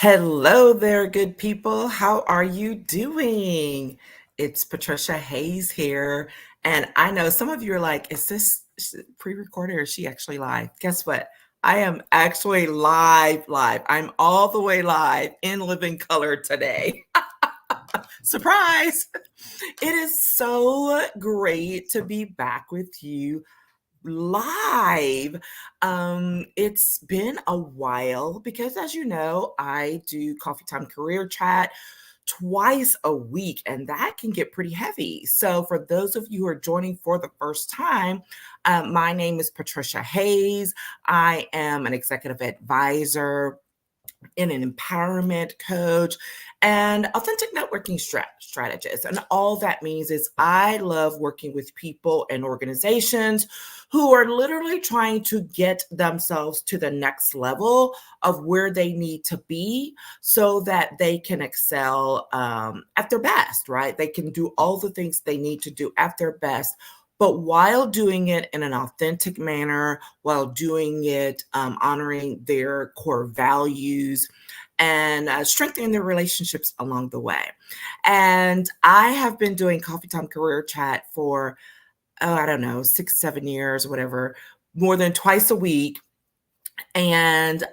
Hello there, good people. How are you doing? It's Patricia Hayes here. And I know some of you are like, is this pre recorded or is she actually live? Guess what? I am actually live. I'm all the way live in living color today. Surprise! It is so great to be back with you live. It's been a while because, as you know, I do Coffee Time Career Chat twice a week, and that can get pretty heavy. So, for those of you who are joining for the first time, my name is Patricia Hayes. I am an executive advisor and an empowerment coach and authentic networking strategist. And all that means is I love working with people and organizations who are literally trying to get themselves to the next level of where they need to be so that they can excel at their best, right? They can do all the things they need to do at their best, but while doing it in an authentic manner, while doing it honoring their core values and strengthening their relationships along the way. And I have been doing Coffee Time Career Chat for, I don't know, 6, 7 years, whatever, more than twice a week, and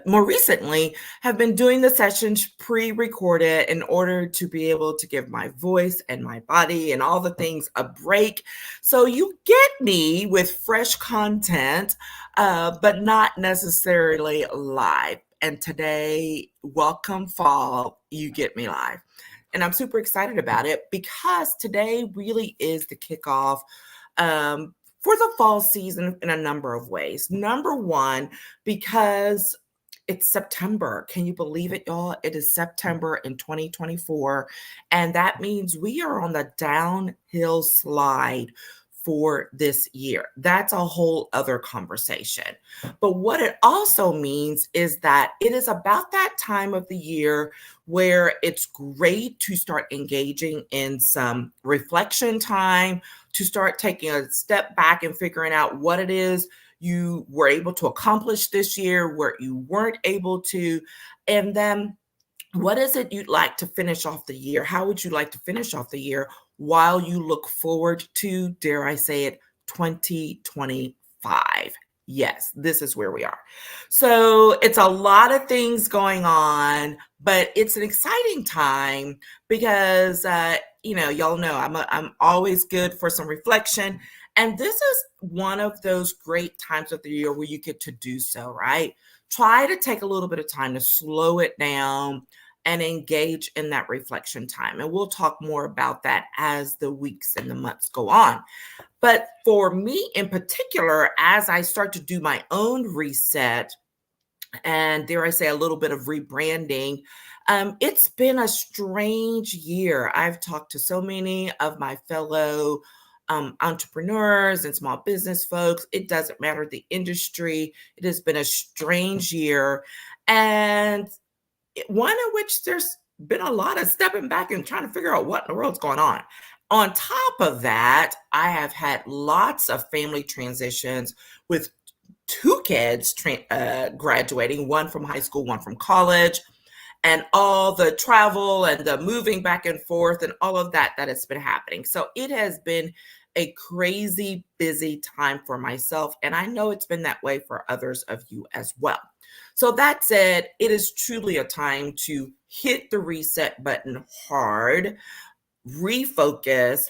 more recently have been doing the sessions pre-recorded in order to be able to give my voice and my body and all the things a break, so you get me with fresh content, but not necessarily live. And today, welcome fall, you get me live, and I'm super excited about it because today really is the kickoff um, for the fall season in a number of ways. Number one, because it's September. Can you believe it, y'all? It is September in 2024. And that means we are on the downhill slide for this year. That's a whole other conversation. But what it also means is that it is about that time of the year where it's great to start engaging in some reflection time, to start taking a step back and figuring out what it is you were able to accomplish this year, where you weren't able to, and then what is it you'd like to finish off the year? How would you like to finish off the year while you look forward to, dare I say it, 2025? Yes, this is where we are. So it's a lot of things going on, but it's an exciting time because y'all know I'm always good for some reflection, and this is one of those great times of the year where you get to do so, right? Try to take a little bit of time to slow it down and engage in that reflection time. And we'll talk more about that as the weeks and the months go on. But for me in particular, as I start to do my own reset and, dare I say, a little bit of rebranding, it's been a strange year. I've talked to so many of my fellow entrepreneurs and small business folks. It doesn't matter the industry. It has been a strange year. And one in which there's been a lot of stepping back and trying to figure out what in the world's going on. On top of that, I have had lots of family transitions with two kids graduating, one from high school, one from college, and all the travel and the moving back and forth and all of that has been happening. So it has been a crazy busy time for myself, and I know it's been that way for others of you as well. So that said, it is truly a time to hit the reset button hard, refocus,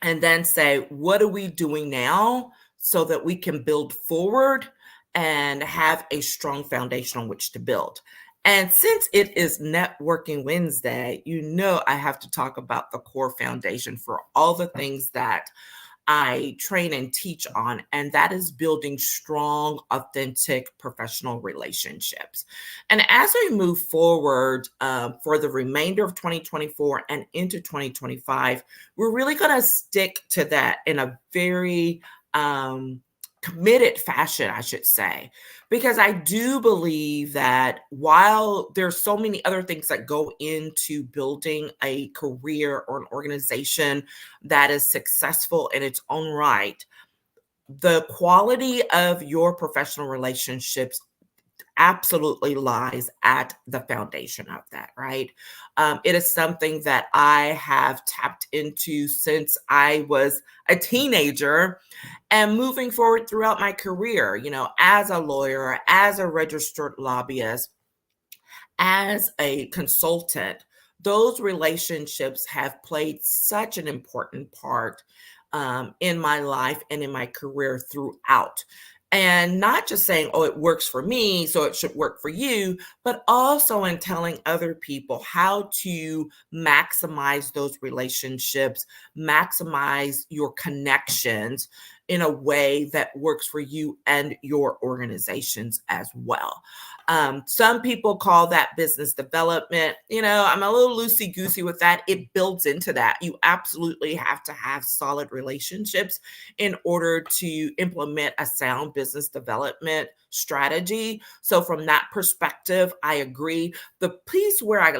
and then say, what are we doing now so that we can build forward and have a strong foundation on which to build? And since it is Networking Wednesday, you know I have to talk about the core foundation for all the things that I train and teach on, and that is building strong, authentic professional relationships. And as we move forward for the remainder of 2024 and into 2025, we're really going to stick to that in a very committed fashion, I should say, because I do believe that while there's so many other things that go into building a career or an organization that is successful in its own right, the quality of your professional relationships absolutely lies at the foundation of that, right? It is something that I have tapped into since I was a teenager and moving forward throughout my career, as a lawyer, as a registered lobbyist, as a consultant. Those relationships have played such an important part in my life and in my career throughout. And not just saying, oh, it works for me, so it should work for you, but also in telling other people how to maximize those relationships, maximize your connections in a way that works for you and your organizations as well. Some people call that business development. I'm a little loosey goosey with that. It builds into that. You absolutely have to have solid relationships in order to implement a sound business development strategy. So, from that perspective, I agree. The piece where I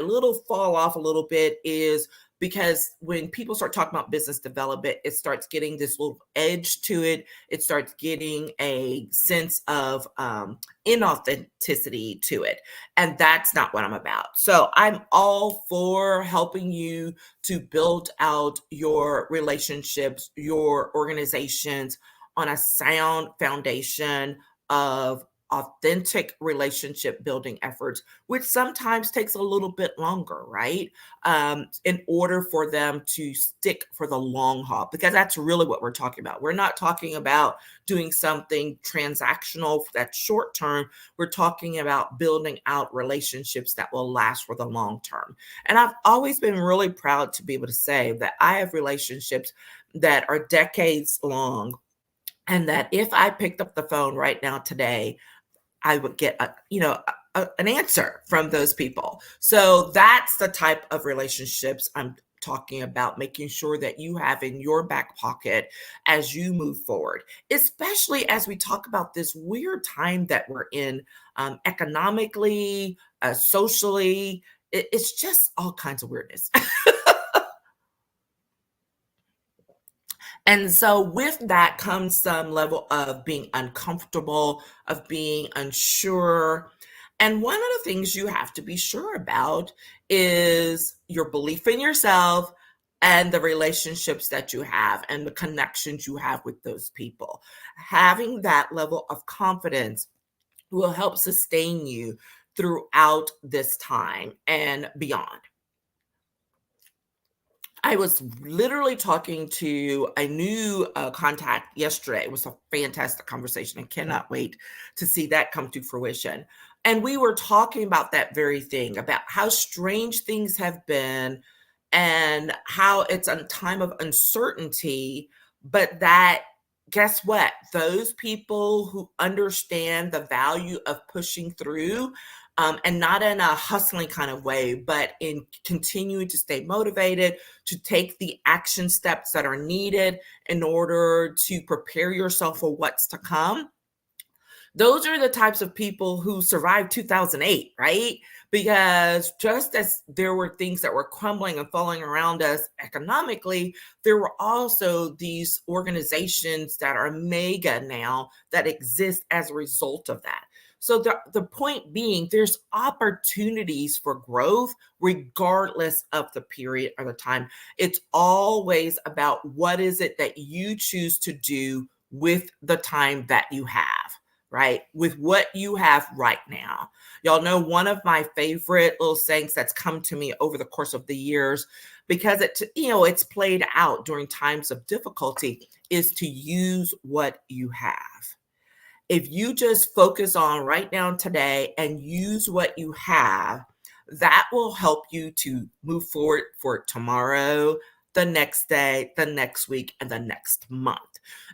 fall off a little bit is because when people start talking about business development, it starts getting this little edge to it. It starts getting a sense of inauthenticity to it. And that's not what I'm about. So I'm all for helping you to build out your relationships, your organizations on a sound foundation of authentic relationship building efforts, which sometimes takes a little bit longer, right? In order for them to stick for the long haul, because that's really what we're talking about. We're not talking about doing something transactional that's short term. We're talking about building out relationships that will last for the long term. And I've always been really proud to be able to say that I have relationships that are decades long, and that if I picked up the phone right now today, I would get an answer from those people. So that's the type of relationships I'm talking about, making sure that you have in your back pocket as you move forward, especially as we talk about this weird time that we're in, economically, socially. It's just all kinds of weirdness. And so with that comes some level of being uncomfortable, of being unsure. And one of the things you have to be sure about is your belief in yourself and the relationships that you have and the connections you have with those people. Having that level of confidence will help sustain you throughout this time and beyond. I was literally talking to a new contact yesterday. It was a fantastic conversation. I cannot wait to see that come to fruition. And we were talking about that very thing, about how strange things have been and how it's a time of uncertainty, but that, guess what? Those people who understand the value of pushing through, and not in a hustling kind of way, but in continuing to stay motivated, to take the action steps that are needed in order to prepare yourself for what's to come. Those are the types of people who survived 2008, right? Because just as there were things that were crumbling and falling around us economically, there were also these organizations that are mega now that exist as a result of that. So the point being, there's opportunities for growth regardless of the period or the time. It's always about what is it that you choose to do with the time that you have, right? With what you have right now. Y'all know one of my favorite little sayings that's come to me over the course of the years, because it's played out during times of difficulty, is to use what you have. If you just focus on right now today and use what you have, that will help you to move forward for tomorrow, the next day, the next week, and the next month.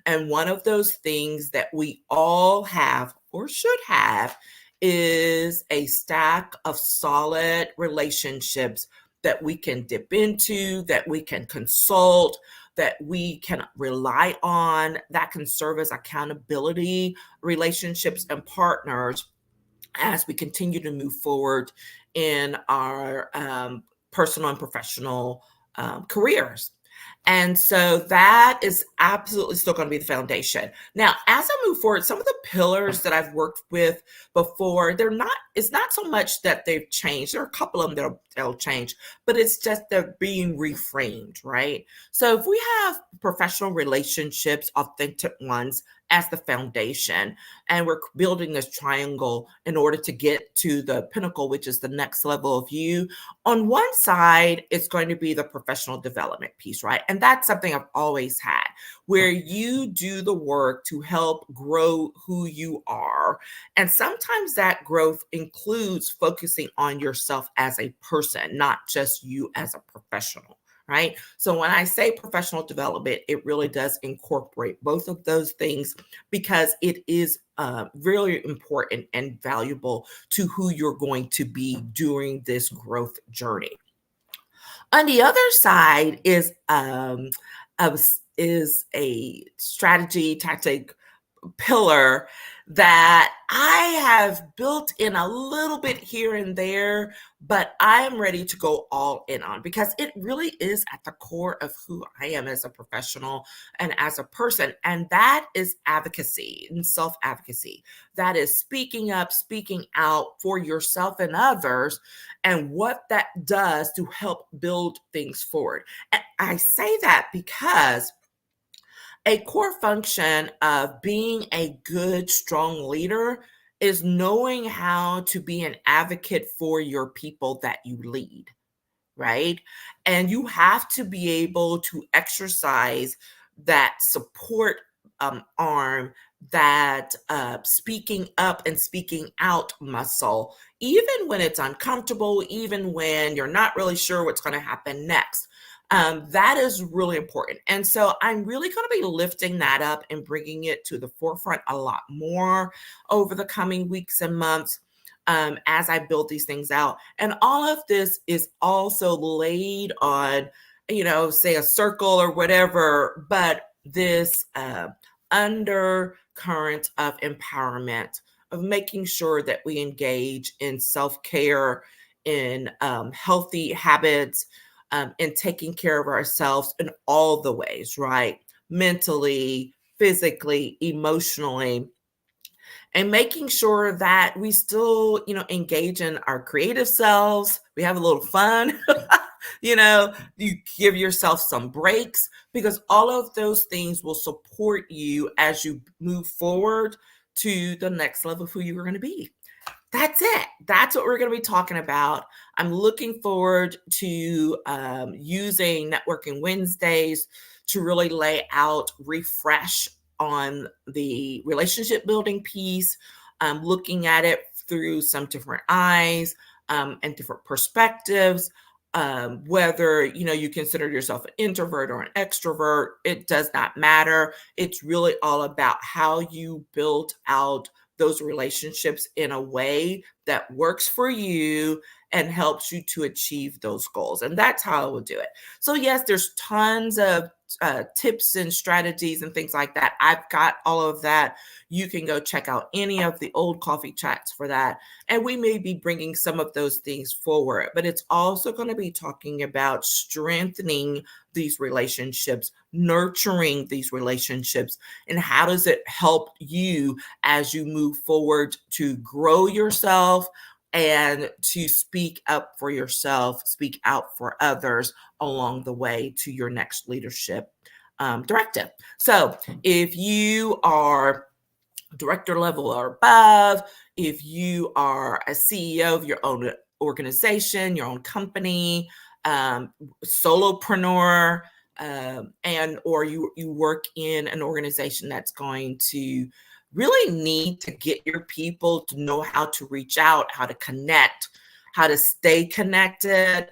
And one of those things that we all have or should have is a stack of solid relationships that we can dip into, that we can consult, that we can rely on, that can serve as accountability relationships and partners as we continue to move forward in our personal and professional careers. And so that is absolutely still going to be the foundation. Now, as I move forward, some of the pillars that I've worked with before, it's not so much that they've changed. There are a couple of them that'll change, but it's just they're being reframed, right? So if we have professional relationships, authentic ones, as the foundation, and we're building this triangle in order to get to the pinnacle, which is the next level of you. On one side, it's going to be the professional development piece, right? And that's something I've always had, where you do the work to help grow who you are. And sometimes that growth includes focusing on yourself as a person, not just you as a professional. Right. So when I say professional development, it really does incorporate both of those things because it is really important and valuable to who you're going to be during this growth journey. On the other side is a strategy tactic pillar that I have built in a little bit here and there, but I am ready to go all in on because it really is at the core of who I am as a professional and as a person. And that is advocacy and self advocacy. That is speaking up, speaking out for yourself and others, and what that does to help build things forward. And I say that because a core function of being a good, strong leader is knowing how to be an advocate for your people that you lead, right? And you have to be able to exercise that support arm, that speaking up and speaking out muscle, even when it's uncomfortable, even when you're not really sure what's going to happen next. That is really important. And so I'm really going to be lifting that up and bringing it to the forefront a lot more over the coming weeks and months as I build these things out. And all of this is also laid on, say a circle or whatever, but this undercurrent of empowerment, of making sure that we engage in self-care, in healthy habits, and taking care of ourselves in all the ways, right? Mentally, physically, emotionally, and making sure that we still, engage in our creative selves. We have a little fun. You give yourself some breaks because all of those things will support you as you move forward to the next level of who you're going to be. That's it. That's what we're going to be talking about. I'm looking forward to using Networking Wednesdays to really lay out, refresh on the relationship building piece, looking at it through some different eyes and different perspectives. Whether you consider yourself an introvert or an extrovert, it does not matter. It's really all about how you build out those relationships in a way that works for you and helps you to achieve those goals. And that's how I will do it. So yes, there's tons of tips and strategies and things like that. I've got all of that. You can go check out any of the old coffee chats for that. And we may be bringing some of those things forward, but it's also going to be talking about strengthening these relationships, nurturing these relationships, and how does it help you as you move forward to grow yourself and to speak up for yourself, speak out for others along the way to your next leadership directive. So if you are director level or above, if you are a CEO of your own organization, your own company, solopreneur, and or you work in an organization that's going to really need to get your people to know how to reach out, how to connect, how to stay connected.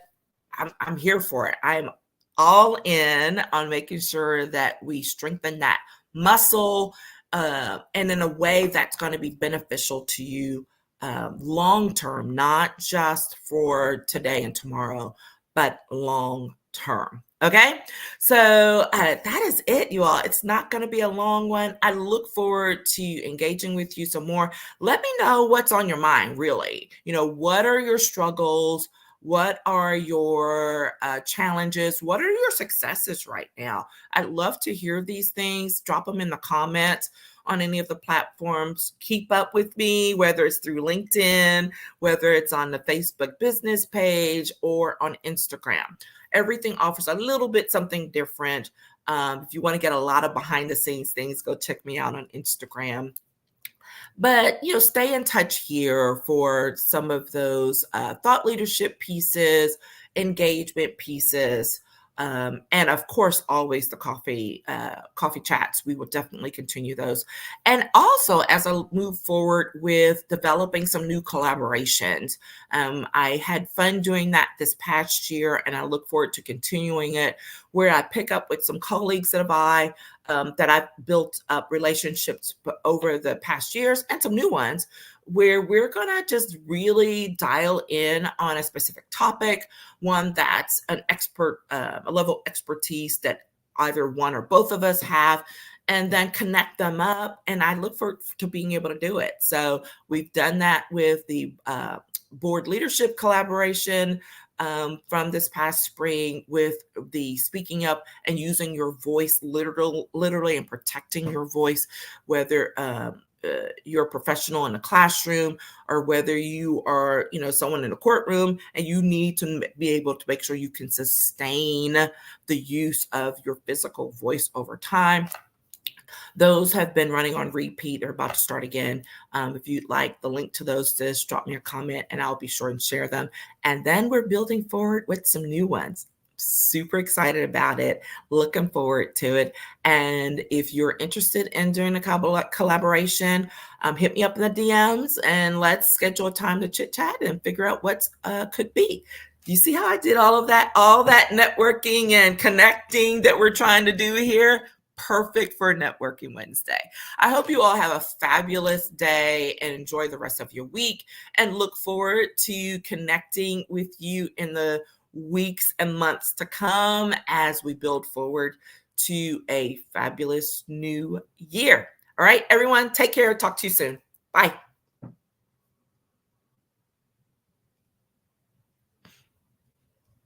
I'm here for it. I'm all in on making sure that we strengthen that muscle and in a way that's going to be beneficial to you long term, not just for today and tomorrow, but long term. Okay, so that is it, you all. It's not going to be a long one. I look forward to engaging with you some more. Let me know what's on your mind, really. What are your struggles? What are your challenges? What are your successes right now? I'd love to hear these things. Drop them in the comments on any of the platforms. Keep up with me, whether it's through LinkedIn, whether it's on the Facebook business page, or on Instagram. Everything offers a little bit something different. If you want to get a lot of behind the scenes things, go check me out on Instagram. But stay in touch here for some of those thought leadership pieces, engagement pieces, and of course, always the coffee chats. We will definitely continue those. And also, as I move forward with developing some new collaborations, I had fun doing that this past year, and I look forward to continuing it. Where I pick up with some colleagues that I've built up relationships over the past years, and some new ones, where we're going to just really dial in on a specific topic, one that's an expert, a level of expertise that either one or both of us have, and then connect them up. And I look forward to being able to do it. So we've done that with the board leadership collaboration from this past spring, with the speaking up and using your voice literally, and protecting your voice, whether you're a professional in a classroom, or whether you are someone in a courtroom, and you need to be able to make sure you can sustain the use of your physical voice over time. Those have been running on repeat. They're about to start again. If you'd like the link to those, just drop me a comment and I'll be sure and share them. And then we're building forward with some new ones. Super excited about it. Looking forward to it. And if you're interested in doing a collaboration, hit me up in the DMs and let's schedule a time to chit chat and figure out what could be. You see how I did all that networking and connecting that we're trying to do here? Perfect for Networking Wednesday. I hope you all have a fabulous day and enjoy the rest of your week, and look forward to connecting with you in the weeks and months to come as we build forward to a fabulous new year. All right, everyone, take care. Talk to you soon. Bye.